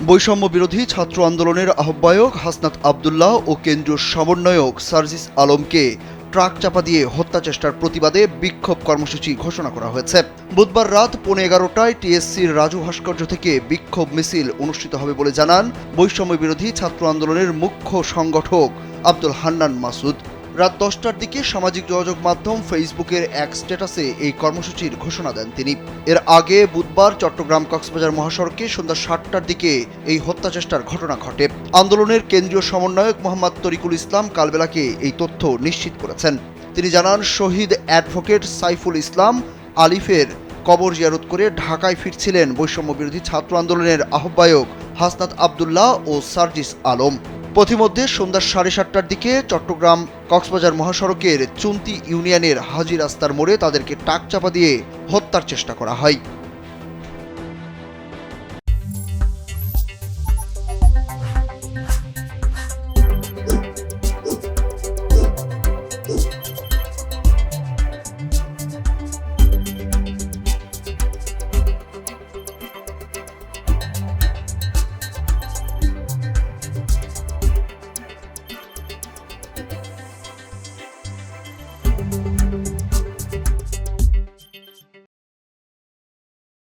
বৈষম্য বিরোধী ছাত্র আন্দোলনের আহ্বায়ক হাসনাত আব্দুল্লাহ ও কেন্দ্রীয় সমন্বয়ক সার্জিস আলমকে ট্রাক চাপা দিয়ে হত্যা চেষ্টার প্রতিবাদে বিক্ষোভ কর্মসূচি ঘোষণা করা হয়েছে। বুধবার রাত 11:15টায় টিএসসির রাজু ভাস্কর্য থেকে বিক্ষোভ মিছিল অনুষ্ঠিত হবে বলে জানান বৈষম্য বিরোধী ছাত্র আন্দোলনের মুখ্য সংগঠক আব্দুল হান্নান মাসুদ। রাত 10টার দিকে সামাজিক যোগাযোগ মাধ্যম ফেসবুকের এক স্ট্যাটাসে এই কর্মসূচির ঘোষণা দেন তিনি। এর আগে বুধবার চট্টগ্রাম কক্সবাজার মহাসড়কে সন্ধ্যা 7টার দিকে এই হত্যা চেষ্টার ঘটনা ঘটে। আন্দোলনের কেন্দ্রীয় সমন্বয়ক মোহাম্মদ তরিকুল ইসলাম কালবেলাকে এই তথ্য নিশ্চিত করেছেন। তিনি জানান, শহীদ অ্যাডভোকেট সাইফুল ইসলাম আলিফের কবর জিয়ারত করে ঢাকায় ফিরছিলেন বৈষম্য বিরোধী ছাত্র আন্দোলনের আহ্বায়ক হাসনাত আব্দুল্লাহ ও সার্জিস আলম। পথিমধ্যে সন্ধ্যা 7:30টার দিকে চট্টগ্রাম কক্সবাজার মহাসড়কের চুন্তি ইউনিয়নের হাজী রাস্তার মোড়ে তাদেরকে টাক চাপা দিয়ে হত্যার চেষ্টা করা হয়।